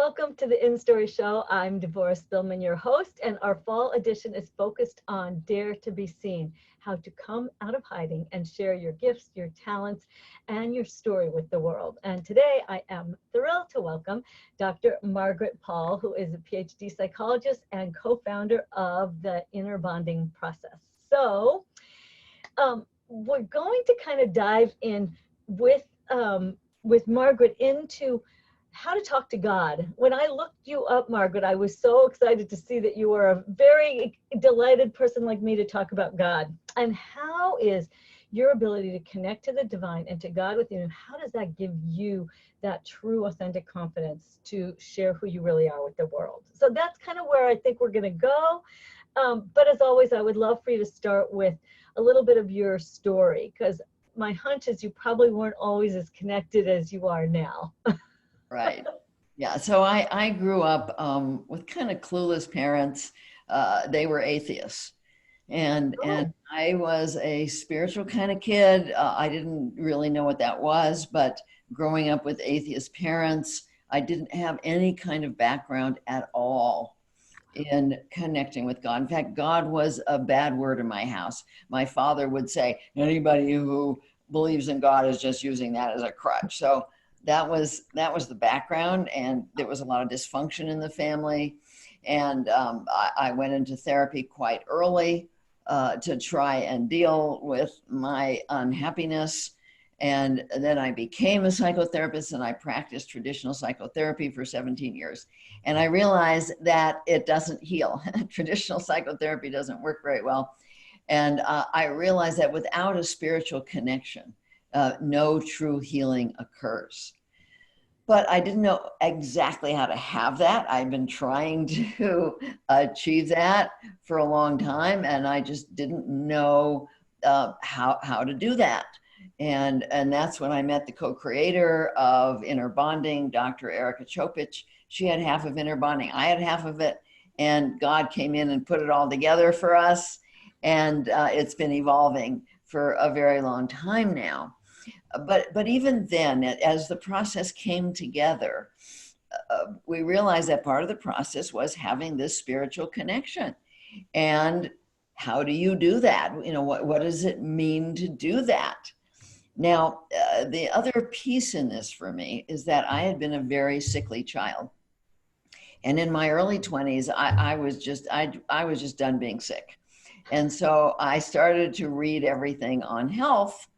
Welcome to the InStory Show. I'm Devorah Spilman, your host, and our fall edition is focused on Dare to be Seen, how to come out of hiding and share your gifts, your talents, and your story with the world. And today I am thrilled to welcome Dr. Margaret Paul, who is a PhD psychologist and co-founder of the Inner Bonding Process. So we're going to kind of dive in with Margaret into how to talk to God. When I looked you up, Margaret, I was so excited to see that you were a very delighted person like me to talk about God. And how is your ability to connect to the divine and to God within you, how does that give you that true, authentic confidence to share who you really are with the world? So that's kind of where I think we're going to go. But as always, I would love for you to start with a little bit of your story, because my hunch is you probably weren't always as connected as you are now. Right. Yeah. So I grew up with kind of clueless parents. They were atheists. And I was a spiritual kind of kid. I didn't really know what that was, but growing up with atheist parents, I didn't have any kind of background at all in connecting with God. In fact, God was a bad word in my house. My father would say, anybody who believes in God is just using that as a crutch. So that was the background, and there was a lot of dysfunction in the family. And I went into therapy quite early to try and deal with my unhappiness. And then I became a psychotherapist, and I practiced traditional psychotherapy for 17 years. And I realized that it doesn't heal. Traditional psychotherapy doesn't work very well. And I realized that without a spiritual connection, no true healing occurs. But I didn't know exactly how to have that. I've been trying to achieve that for a long time, and I just didn't know how to do that. And that's when I met the co-creator of Inner Bonding, Dr. Erica Chopich. She had half of Inner Bonding, I had half of it, and God came in and put it all together for us. And it's been evolving for a very long time now. But even then, as the process came together, we realized that part of the process was having this spiritual connection. And how do you do that? You know, what does it mean to do that? Now, the other piece in this for me is that I had been a very sickly child. And in my early 20s, I was just done being sick. And so I started to read everything on health.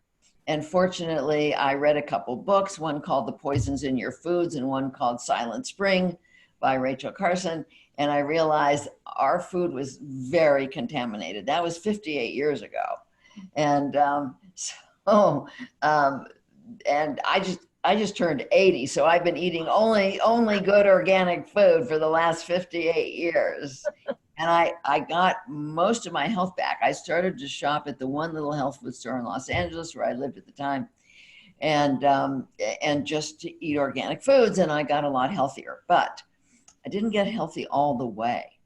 And fortunately, I read a couple books, one called The Poisons in Your Foods and one called Silent Spring by Rachel Carson. And I realized our food was very contaminated. That was 58 years ago. And and I just turned 80. So I've been eating only good organic food for the last 58 years. And I got most of my health back. I started to shop at the one little health food store in Los Angeles where I lived at the time, and just to eat organic foods, and I got a lot healthier. But I didn't get healthy all the way.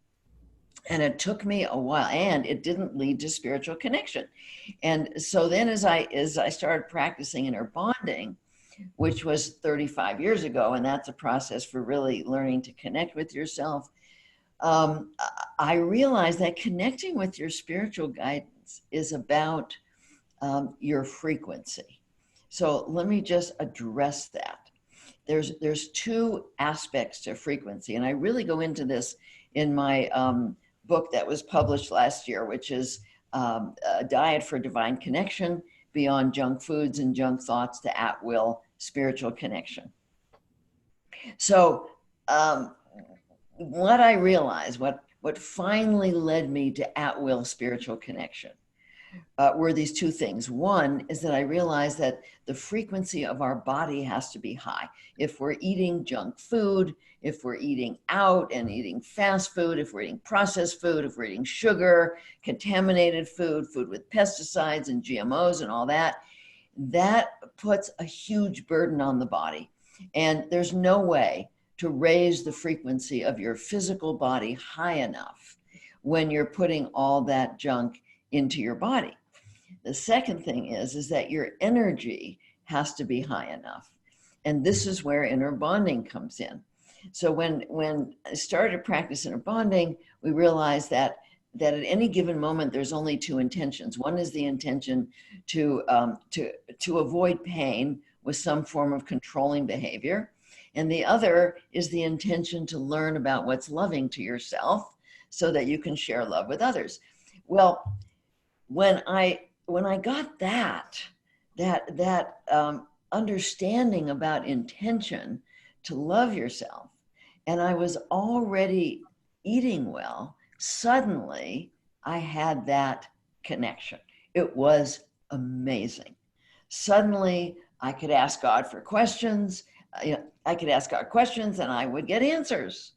And it took me a while, and it didn't lead to spiritual connection. And so then as I started practicing Inner Bonding, which was 35 years ago, and that's a process for really learning to connect with yourself, I realized that connecting with your spiritual guidance is about your frequency. So let me just address that. There's two aspects to frequency, and I really go into this in my book that was published last year, which is A Diet for Divine Connection, Beyond Junk Foods and Junk Thoughts to At-Will Spiritual Connection. So what I realized, what finally led me to at-will spiritual connection were these two things. One is that I realized that the frequency of our body has to be high. If we're eating junk food, if we're eating out and eating fast food, if we're eating processed food, if we're eating sugar, contaminated food, food with pesticides and GMOs and all that, that puts a huge burden on the body. And there's no way to raise the frequency of your physical body high enough when you're putting all that junk into your body. The second thing is that your energy has to be high enough. And this is where inner bonding comes in. So when I started practice inner bonding, we realized that at any given moment, there's only two intentions. One is the intention to avoid pain with some form of controlling behavior. And the other is the intention to learn about what's loving to yourself so that you can share love with others. Well, when I got that understanding about intention to love yourself, and I was already eating well, suddenly I had that connection. It was amazing. Suddenly I could ask God for questions. I could ask God questions and I would get answers.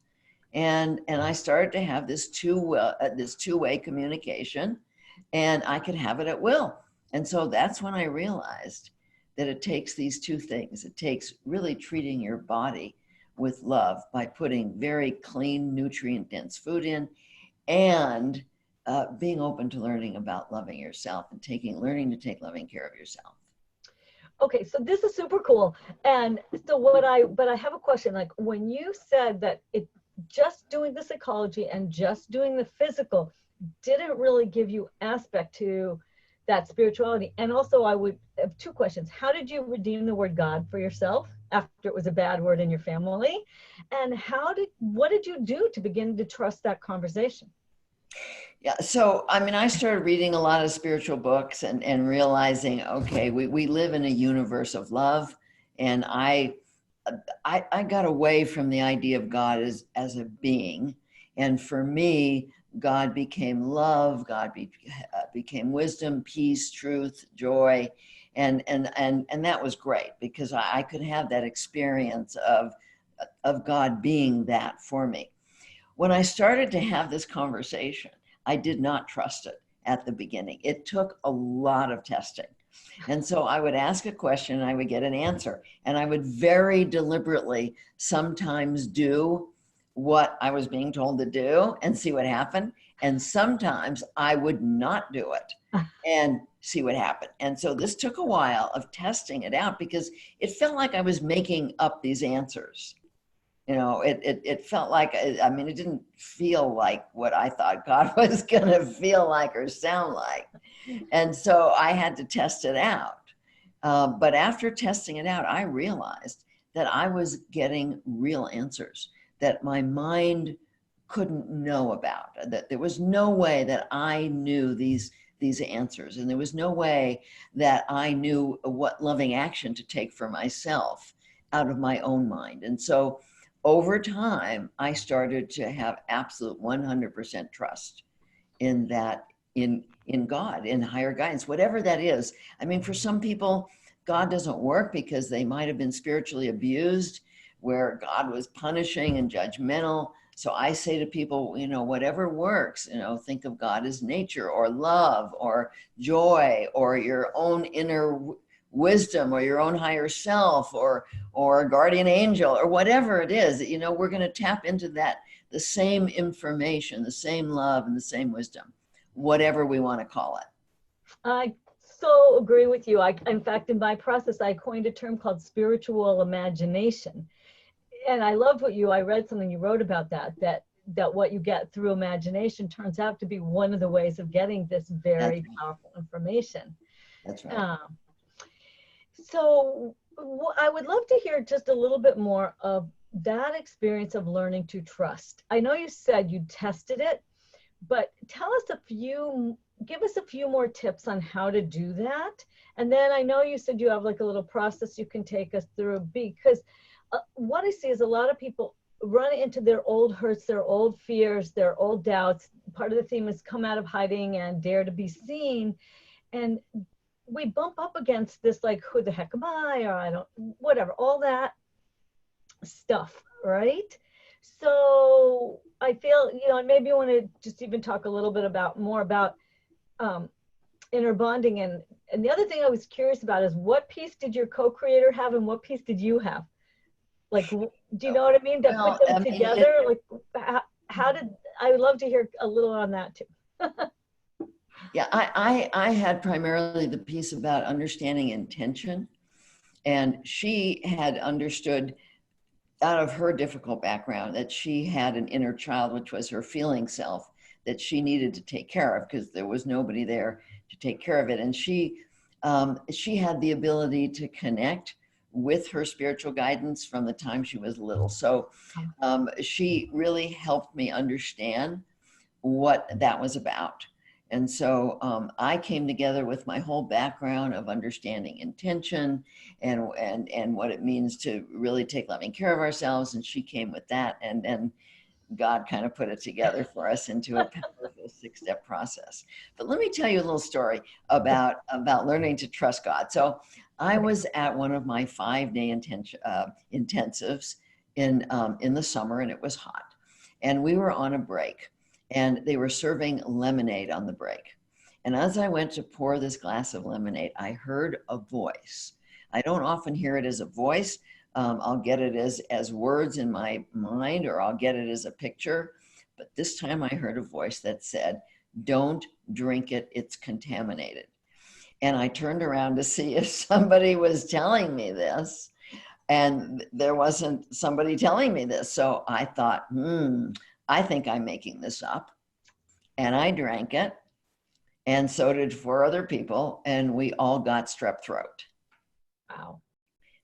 And I started to have this two-way communication, and I could have it at will. And so that's when I realized that it takes these two things. It takes really treating your body with love by putting very clean, nutrient-dense food in, and being open to learning about loving yourself and learning to take loving care of yourself. Okay, so this is super cool. And so but I have a question. Like when you said that just doing the psychology and just doing the physical didn't really give you aspect to that spirituality. And also I would have two questions. How did you redeem the word God for yourself after it was a bad word in your family? And what did you do to begin to trust that conversation? Yeah, so I mean, I started reading a lot of spiritual books and realizing, okay, we live in a universe of love, and I got away from the idea of God as a being, and for me, God became love. God became wisdom, peace, truth, joy, and that was great because I could have that experience of God being that for me. When I started to have this conversation, I did not trust it at the beginning. It took a lot of testing. And so I would ask a question and I would get an answer. And I would very deliberately sometimes do what I was being told to do and see what happened. And sometimes I would not do it and see what happened. And so this took a while of testing it out because it felt like I was making up these answers. You know, it felt like, I mean, it didn't feel like what I thought God was going to feel like or sound like. And so I had to test it out. But after testing it out, I realized that I was getting real answers that my mind couldn't know about, that there was no way that I knew these answers. And there was no way that I knew what loving action to take for myself out of my own mind. And so over time, I started to have absolute 100% trust in that, in God, in higher guidance, whatever that is. I mean, for some people, God doesn't work because they might have been spiritually abused, where God was punishing and judgmental. So I say to people, you know, whatever works, you know, think of God as nature or love or joy or your own inner wisdom or your own higher self or a guardian angel or whatever it is. You know, we're going to tap into that, the same information, the same love and the same wisdom, whatever we want to call it. I so agree with you. In fact, in my process, I coined a term called spiritual imagination. And I loved I read something you wrote about that what you get through imagination turns out to be one of the ways of getting this very powerful information. That's right. So I would love to hear just a little bit more of that experience of learning to trust. I know you said you tested it, but give us a few more tips on how to do that. And then I know you said you have like a little process you can take us through, because what I see is a lot of people run into their old hurts, their old fears, their old doubts. Part of the theme is come out of hiding and dare to be seen. And we bump up against this, like, who the heck am I? Or whatever, all that stuff, right? So I feel, you know, maybe you want to just even talk a little bit more about inner bonding. And the other thing I was curious about is what piece did your co-creator have and what piece did you have? Like, do you know what I mean? To put them together, like, I would love to hear a little on that too. Yeah, I had primarily the piece about understanding intention, and she had understood out of her difficult background, that she had an inner child, which was her feeling self, that she needed to take care of because there was nobody there to take care of it. And she had the ability to connect with her spiritual guidance from the time she was little. So she really helped me understand what that was about. And so I came together with my whole background of understanding intention and what it means to really take loving care of ourselves. And she came with that. And then God kind of put it together for us into a powerful 6-step process. But let me tell you a little story about learning to trust God. So I was at one of my 5-day intensives in the summer, and it was hot. And we were on a break, and they were serving lemonade on the break. And as I went to pour this glass of lemonade, I heard a voice. I don't often hear it as a voice. I'll get it as words in my mind, or I'll get it as a picture. But this time I heard a voice that said, "Don't drink it, it's contaminated." And I turned around to see if somebody was telling me this, and there wasn't somebody telling me this. So I thought, I think I'm making this up. And I drank it, and so did 4 other people, and we all got strep throat. Wow.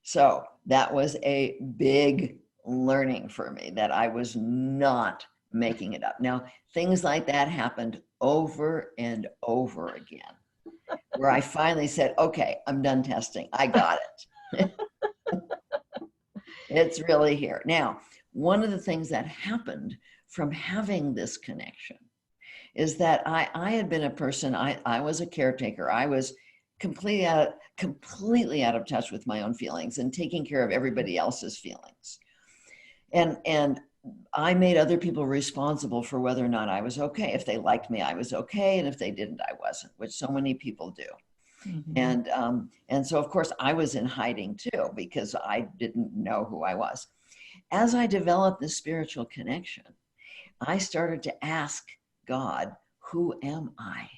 So that was a big learning for me, that I was not making it up. Now, things like that happened over and over again, where I finally said, okay, I'm done testing. I got it. It's really here. Now, one of the things that happened from having this connection is that I had been a person, I was a caretaker. I was completely out of touch with my own feelings and taking care of everybody else's feelings. And I made other people responsible for whether or not I was okay. If they liked me, I was okay. And if they didn't, I wasn't, which so many people do. Mm-hmm. And so, of course, I was in hiding too, because I didn't know who I was. As I developed this spiritual connection, I started to ask God, who am I?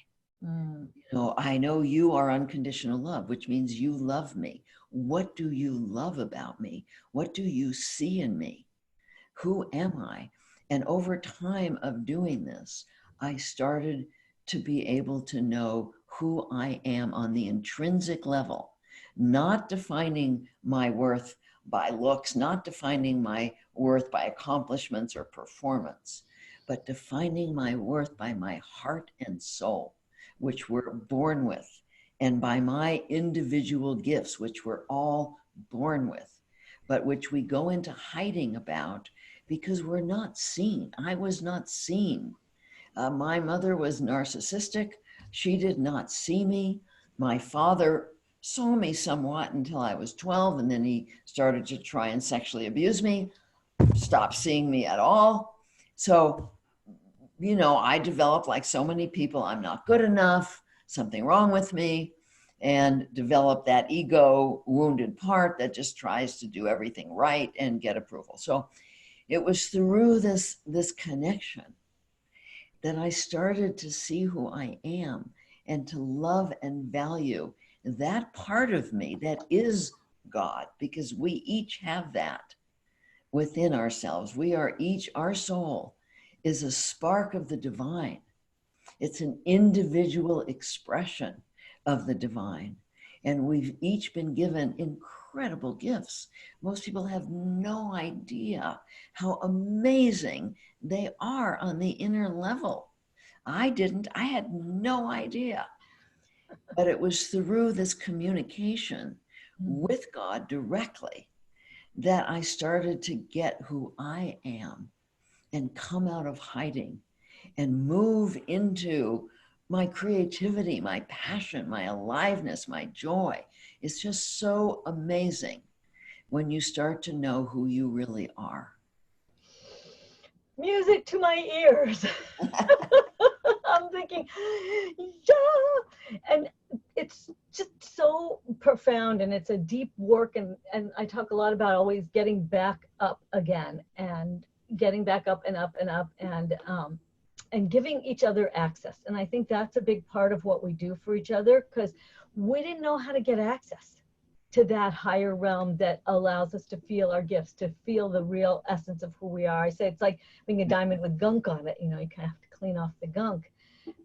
You know, I know you are unconditional love, which means you love me. What do you love about me? What do you see in me? Who am I? And over time of doing this, I started to be able to know who I am on the intrinsic level, not defining my worth by looks, not defining my worth by accomplishments or performance, but defining my worth by my heart and soul, which we're born with, and by my individual gifts, which we're all born with, but which we go into hiding about because we're not seen. I was not seen. My mother was narcissistic. She did not see me. My father saw me somewhat until I was 12, and then he started to try and sexually abuse me, stopped seeing me at all. So, you know, I developed, like so many people, I'm not good enough, something wrong with me, and developed that ego wounded part that just tries to do everything right and get approval. So it was through this connection that I started to see who I am and to love and value that part of me that is God, because we each have that within ourselves. We are each, our soul is a spark of the divine. It's an individual expression of the divine. And we've each been given incredible gifts. Most people have no idea how amazing they are on the inner level. I had no idea. But it was through this communication with God directly that I started to get who I am and come out of hiding and move into my creativity, my passion, my aliveness, my joy. It's just so amazing when you start to know who you really are. Music to my ears. I'm thinking, yeah. And it's just so profound, and it's a deep work. And I talk a lot about always getting back up again, and getting back up and up and up, and giving each other access. And I think that's a big part of what we do for each other, because we didn't know how to get access. to that higher realm that allows us to feel our gifts, to feel the real essence of who we are. I say it's like being a diamond with gunk on it. You know, you kind of have to clean off the gunk.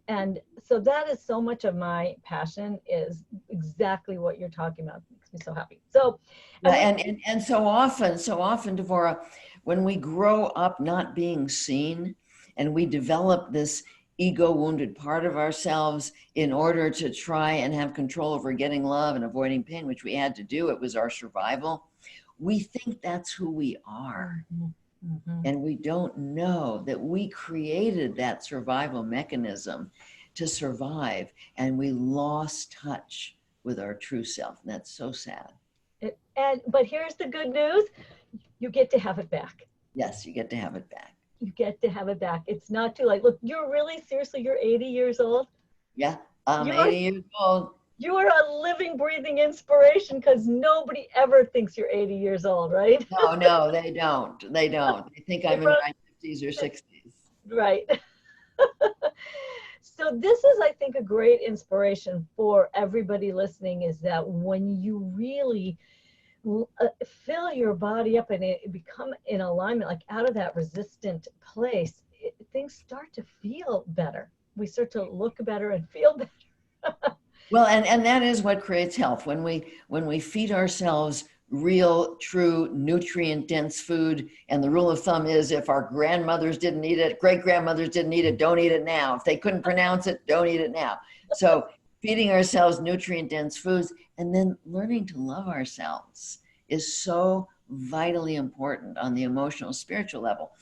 And so that is so much of my passion, is exactly what you're talking about. It makes me so happy. So, yeah, and so often, Devorah, when we grow up not being seen and we develop this ego wounded part of ourselves in order to try and have control over getting love and avoiding pain, which we had to do, it was our survival. We think that's who we are. And we don't know that we created that survival mechanism to survive, and we lost touch with our true self. And that's so sad. But here's the good news. You get to have it back. Yes, you get to have it back. You get to have it back. It's not too late. Look, you're really, seriously, you're 80 years old. Yeah, I'm 80 years old. You are a living, breathing inspiration, because nobody ever thinks you're 80 years old, right? No, they don't. They don't. They think I'm in my 50s or 60s. Right. So this is, I think, a great inspiration for everybody listening, is that when you really fill your body up and it become in alignment, like out of that resistant place, things start to feel better. We start to look better and feel better. Well, and that is what creates health. When we feed ourselves real, true, nutrient-dense food, and the rule of thumb is, if our grandmothers didn't eat it, great-grandmothers didn't eat it, don't eat it now. If they couldn't pronounce it, don't eat it now. So feeding ourselves nutrient-dense foods and then learning to love ourselves is so vitally important on the emotional, spiritual level.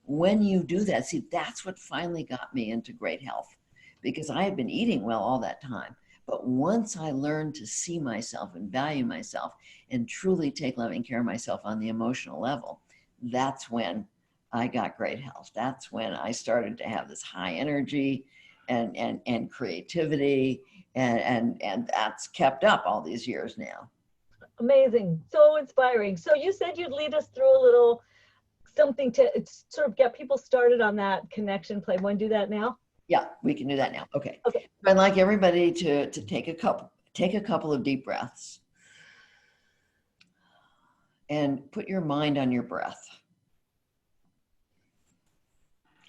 When you do that, see, that's what finally got me into great health, because I had been eating well all that time. But once I learned to see myself and value myself and truly take loving care of myself on the emotional level, that's when I got great health. That's when I started to have this high energy and creativity, and that's kept up all these years now. Amazing. So inspiring. So you said you'd lead us through a little something to sort of get people started on that connection play. Want to do that now? Yeah, we can do that now. Okay. Okay. I'd like everybody to take a couple of deep breaths and put your mind on your breath.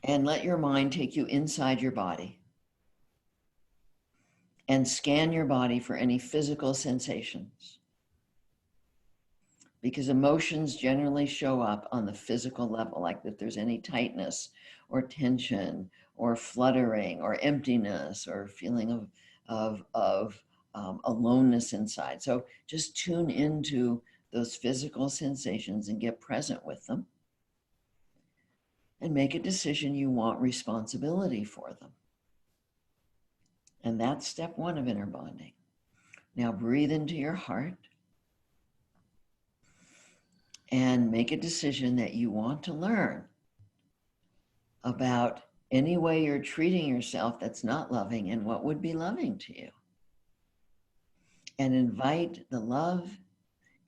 And let your mind take you inside your body and scan your body for any physical sensations. Because emotions generally show up on the physical level, like if there's any tightness or tension or fluttering or emptiness or feeling of aloneness inside. So just tune into those physical sensations and get present with them, and make a decision you want responsibility for them. And that's step one of inner bonding. Now breathe into your heart and make a decision that you want to learn about any way you're treating yourself that's not loving and what would be loving to you. And invite the love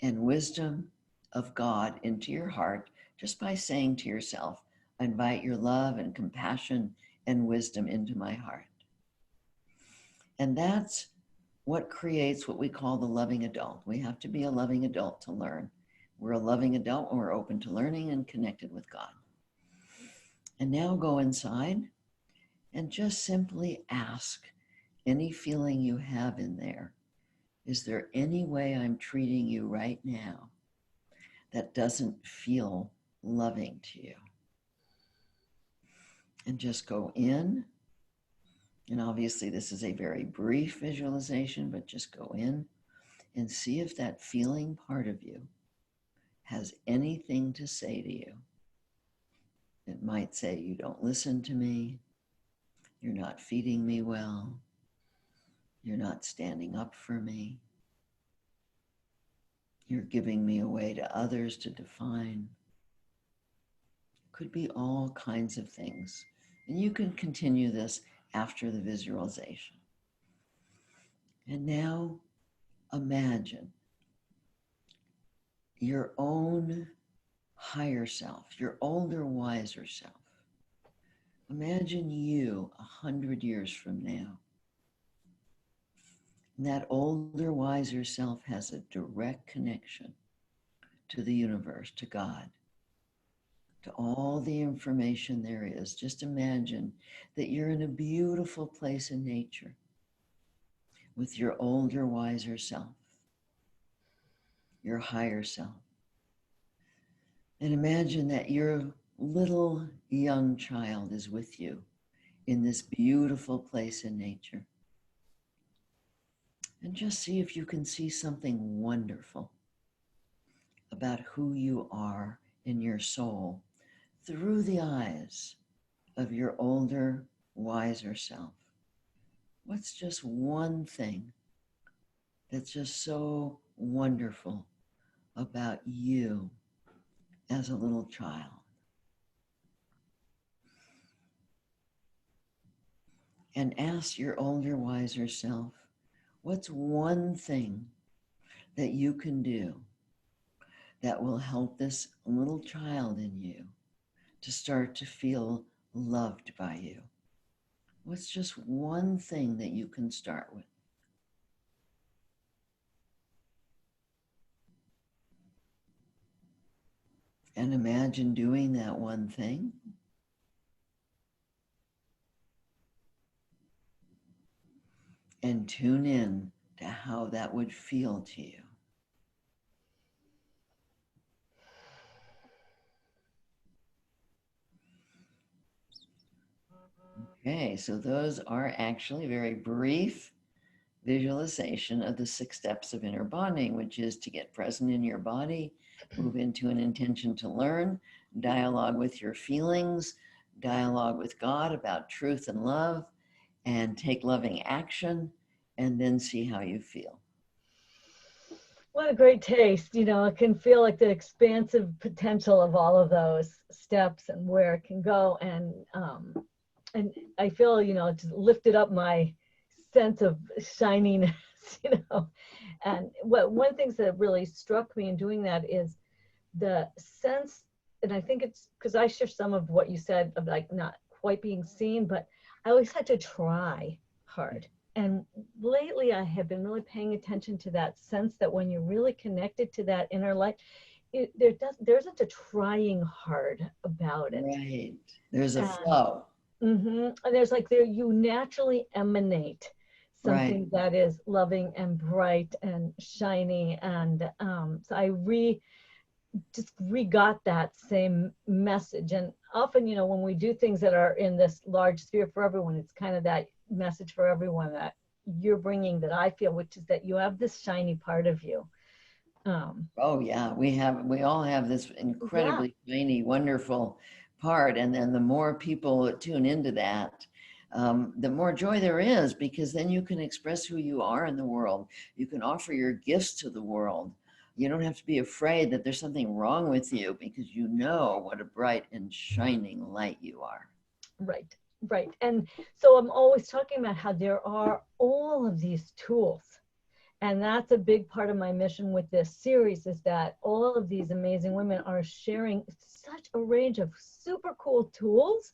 and wisdom of God into your heart just by saying to yourself, I invite your love and compassion and wisdom into my heart. And that's what creates what we call the loving adult. We have to be a loving adult to learn. We're a loving adult when we're open to learning and connected with God. And now go inside and just simply ask any feeling you have in there. Is there any way I'm treating you right now that doesn't feel loving to you? And just go in. And obviously this is a very brief visualization, but just go in and see if that feeling part of you has anything to say to you. It might say, you don't listen to me, you're not feeding me well, you're not standing up for me, you're giving me away to others to define. Could be all kinds of things. And you can continue this after the visualization. And now imagine your own higher self, your older, wiser self. Imagine you 100 years from now. That older, wiser self has a direct connection to the universe, to God, to all the information there is. Just imagine that you're in a beautiful place in nature with your older, wiser self, your higher self. And imagine that your little young child is with you in this beautiful place in nature. And just see if you can see something wonderful about who you are in your soul through the eyes of your older, wiser self. What's just one thing that's just so wonderful about you as a little child? And ask your older, wiser self, what's one thing that you can do that will help this little child in you to start to feel loved by you? What's just one thing that you can start with? And imagine doing that one thing. And tune in to how that would feel to you. Okay, so those are actually very brief visualization of the 6 steps of inner bonding, which is to get present in your body, move into an intention to learn, dialogue with your feelings, dialogue with God about truth and love, and take loving action, and then see how you feel. What a great taste. You know, it can feel like the expansive potential of all of those steps and where it can go. And I feel, you know, it's lifted up my sense of shininess, you know. And one thing that really struck me in doing that is the sense, and I think it's because I share some of what you said of like not quite being seen, but I always had to try hard. And lately I have been really paying attention to that sense that when you're really connected to that inner light, there isn't a trying hard about it. Right. There's a flow. And there's like you naturally emanate something Right. that is loving and bright and shiny. And so I just re-got that same message. And often, you know, when we do things that are in this large sphere for everyone, it's kind of that message for everyone that you're bringing, that I feel, which is that you have this shiny part of you. Oh yeah, we all have this incredibly shiny, wonderful part. And then the more people tune into that, the more joy there is, because then you can express who you are in the world. You can offer your gifts to the world. You don't have to be afraid that there's something wrong with you, because you know what a bright and shining light you are. Right, right. And so I'm always talking about how there are all of these tools. And that's a big part of my mission with this series, is that all of these amazing women are sharing such a range of super cool tools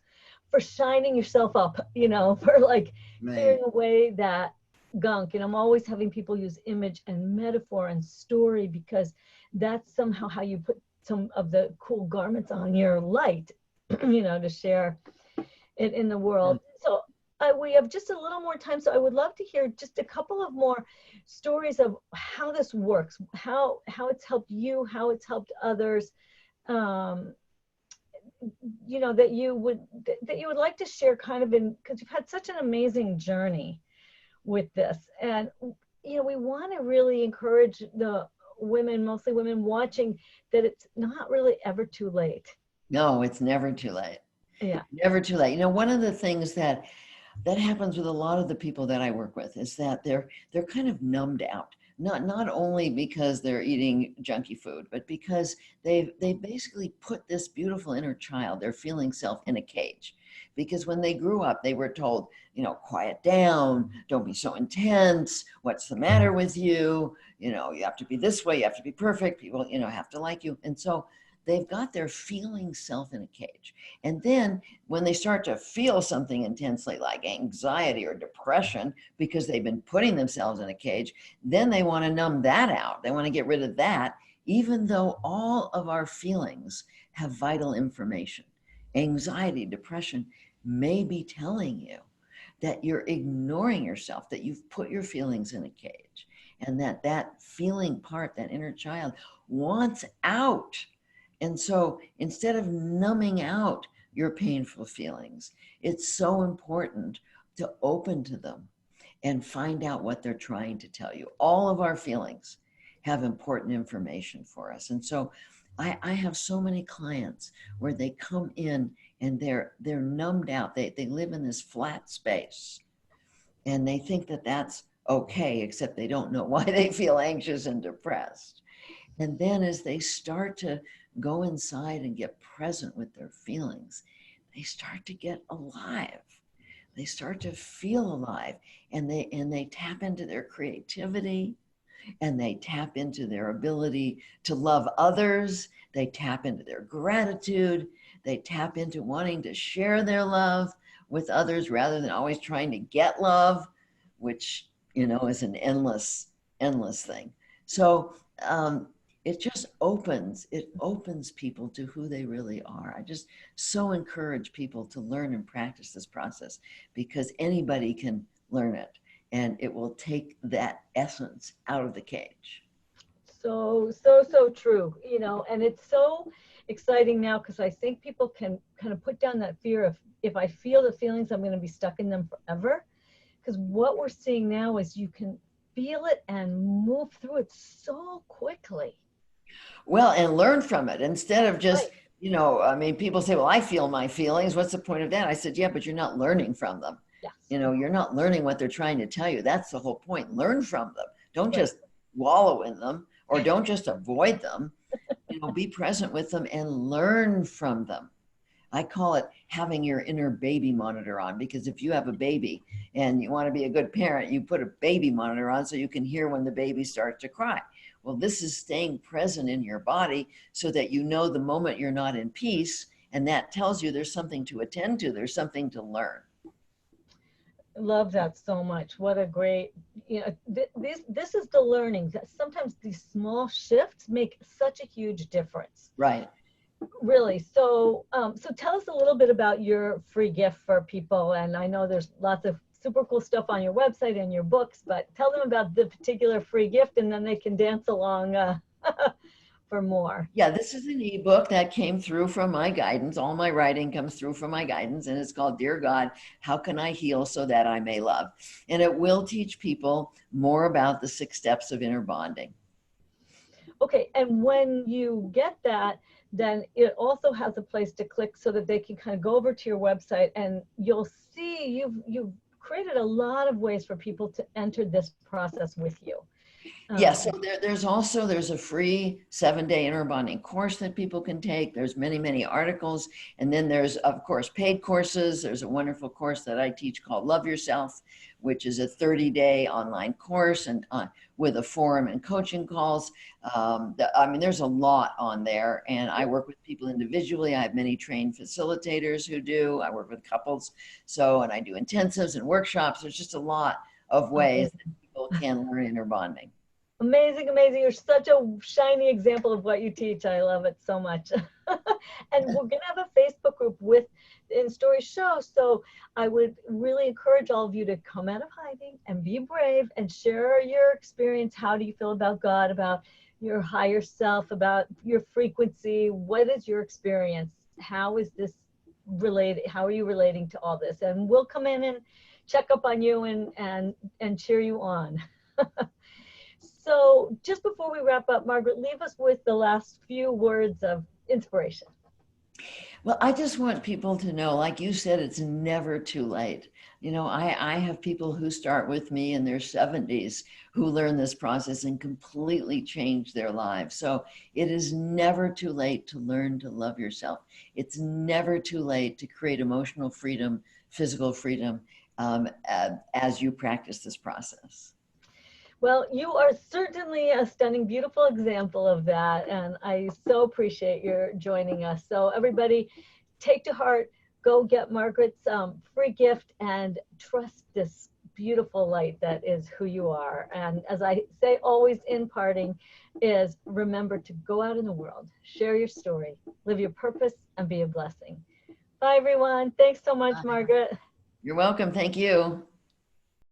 for shining yourself up, you know, for like clearing away that gunk. And I'm always having people use image and metaphor and story, because that's somehow how you put some of the cool garments on your light, you know, to share it in the world. So we have just a little more time, so I would love to hear just a couple of more stories of how this works, how it's helped you, how it's helped others, you know, that you would like to share, kind of, in, because you've had such an amazing journey with this. And you know, we want to really encourage the women, mostly women watching, that it's not really ever too late. No, it's never too late. Yeah, never too late. You know, one of the things that happens with a lot of the people that I work with is that they're kind of numbed out. Not only because they're eating junky food, but because they basically put this beautiful inner child, their feeling self, in a cage. Because when they grew up, they were told, you know, quiet down, don't be so intense, what's the matter with you? You know, you have to be this way, you have to be perfect, people, you know, have to like you. And so they've got their feeling self in a cage. And then when they start to feel something intensely like anxiety or depression because they've been putting themselves in a cage, then they want to numb that out. They want to get rid of that, even though all of our feelings have vital information. Anxiety, depression may be telling you that you're ignoring yourself, that you've put your feelings in a cage, and that feeling part, that inner child, wants out. And so instead of numbing out your painful feelings, it's so important to open to them and find out what they're trying to tell you. All of our feelings have important information for us. And so I have so many clients where they come in and they're numbed out. They live in this flat space and they think that that's okay, except they don't know why they feel anxious and depressed. And then as they start to go inside and get present with their feelings, they start to get alive. They start to feel alive, and they tap into their creativity, and they tap into their ability to love others. They tap into their gratitude. They tap into wanting to share their love with others rather than always trying to get love, which, is an endless thing. So it just opens people to who they really are. I just so encourage people to learn and practice this process, because anybody can learn it, and it will take that essence out of the cage. So true, and it's so exciting now, because I think people can kind of put down that fear of, if I feel the feelings, I'm going to be stuck in them forever. Because what we're seeing now is you can feel it and move through it so quickly. Well, and learn from it instead of just, Right. people say, well, I feel my feelings. What's the point of that? I said, yeah, but you're not learning from them. Yes. You're not learning what they're trying to tell you. That's the whole point. Learn from them. Don't Right. just wallow in them, or don't just avoid them. Be present with them and learn from them. I call it having your inner baby monitor on, because if you have a baby and you want to be a good parent, you put a baby monitor on so you can hear when the baby starts to cry. Well, this is staying present in your body so that you know the moment you're not in peace, and that tells you there's something to attend to, there's something to learn. Love that so much. What a great, this is the learning, that sometimes these small shifts make such a huge difference. Right. Really. So tell us a little bit about your free gift for people. And I know there's lots of super cool stuff on your website and your books, but tell them about the particular free gift, and then they can dance along for more. Yeah, this is an ebook that came through from my guidance. All my writing comes through from my guidance, and it's called Dear God, How Can I Heal So That I May Love? And it will teach people more about the 6 steps of inner bonding. Okay, and when you get that, then it also has a place to click so that they can kind of go over to your website, and you'll see you've created a lot of ways for people to enter this process with you. Yes, so there's a free 7-day inner bonding course that people can take. There's many articles. And then there's, of course, paid courses. There's a wonderful course that I teach called Love Yourself, which is a 30-day online course, and with a forum and coaching calls. There's a lot on there, and I work with people individually. I have many trained facilitators who do. I work with couples. And I do intensives and workshops. There's just a lot of ways that people can learn inner bonding. Amazing. You're such a shiny example of what you teach. I love it so much. And we're going to have a Facebook group with the InStory Show. So I would really encourage all of you to come out of hiding and be brave and share your experience. How do you feel about God, about your higher self, about your frequency? What is your experience? How is this related? How are you relating to all this? And we'll come in and check up on you and cheer you on. So just before we wrap up, Margaret, leave us with the last few words of inspiration. Well, I just want people to know, like you said, it's never too late. I have people who start with me in their 70s who learn this process and completely change their lives. So it is never too late to learn to love yourself. It's never too late to create emotional freedom, physical freedom, as you practice this process. Well, you are certainly a stunning, beautiful example of that. And I so appreciate your joining us. So everybody, take to heart, go get Margaret's free gift and trust this beautiful light that is who you are. And as I say always in parting is remember to go out in the world, share your story, live your purpose, and be a blessing. Bye, everyone. Thanks so much, Margaret. You're welcome. Thank you.